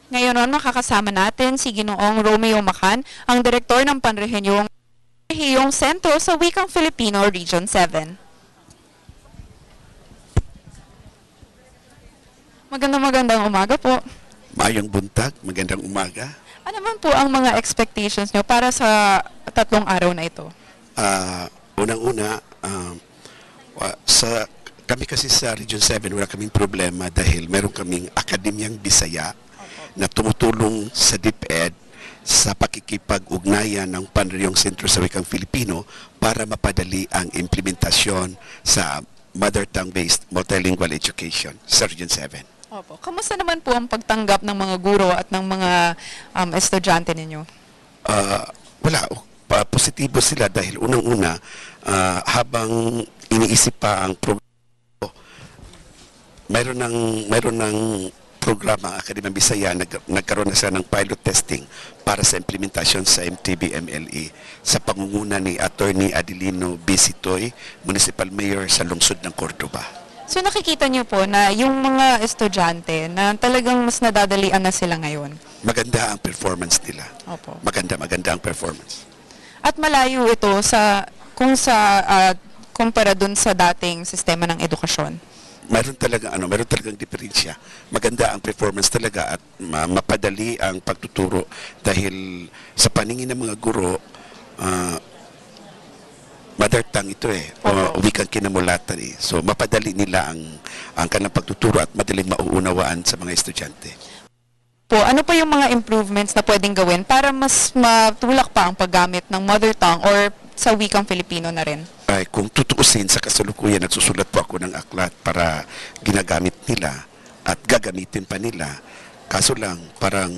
Ngayon makakasama natin si Ginoong Romeo Macan, ang direktor ng Panrehiyong Sentro sa Wikang Filipino Region 7. Magandang umaga po. Mayang buntag, magandang umaga. Ano man po ang mga expectations nyo para sa 3 araw na ito? Unang-una, kami kasi sa Region 7, wala kaming problema dahil meron kaming Akademyang Bisaya na tumutulong sa DepEd sa pakikipag-ugnayan ng Panrehiyong Sentro sa Wikang Filipino para mapadali ang implementasyon sa mother tongue-based multilingual education sa Region 7. Opo. Kamusta naman po ang pagtanggap ng mga guro at ng mga estudyante ninyo? Wala. Positibo sila dahil unang-una, habang iniisip pa ang programa, mayroon ng programa ang Akademyang Bisaya, nagkaroon na sila ng pilot testing para sa implementasyon sa MTB-MLE sa pangunguna ni Attorney Adelino Bisitoy, Municipal Mayor sa lungsod ng Cordova. So nakikita niyo po na yung mga estudyante na talagang mas nadadalian na sila ngayon? Maganda ang performance nila. Opo. Maganda ang performance. At malayo ito kumpara dun sa dating sistema ng edukasyon? Meron talagang diferensya. Maganda ang performance talaga at mapadali ang pagtuturo dahil sa paningin ng mga guro, mother tongue ito wikang kinamulatan So mapadali nila ang kanilang pagtuturo at madaling mauunawaan sa mga estudyante. Ano pa yung mga improvements na pwedeng gawin para mas matulak pa ang paggamit ng mother tongue or sa wikang Filipino na rin? Kung tutuusin sa kasalukuyan, nagsusulat po ako ng aklat para ginagamit nila at gagamitin pa nila. Kaso lang, parang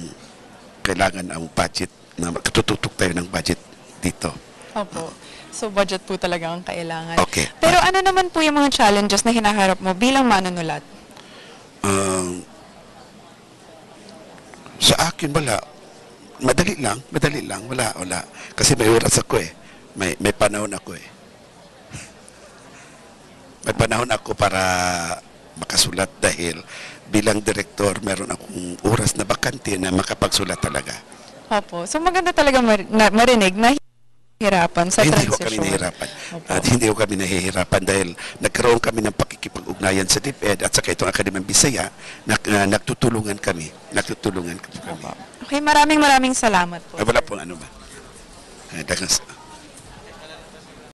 kailangan ang budget, na katututok tayo ng budget dito. Opo. So budget po talaga ang kailangan. Okay. Pero ano naman po yung mga challenges na hinaharap mo bilang manunulat? Sa akin, wala. Madali lang. Wala. Kasi may oras ako May panahon ako May panahon ako para makasulat dahil bilang direktor, meron akong oras na bakante na makapagsulat talaga. Opo. So maganda talaga marinig na hirapan sa Hindi transition. ko kami nahihirapan. Opo. At hindi ko kami nahihirapan dahil nagkaroon kami ng pakikipag-ugnayan sa DepEd at saka itong Akademyang Bisaya na nagtutulungan kami. Okay, maraming salamat po. Wala pong ano ba. Dagang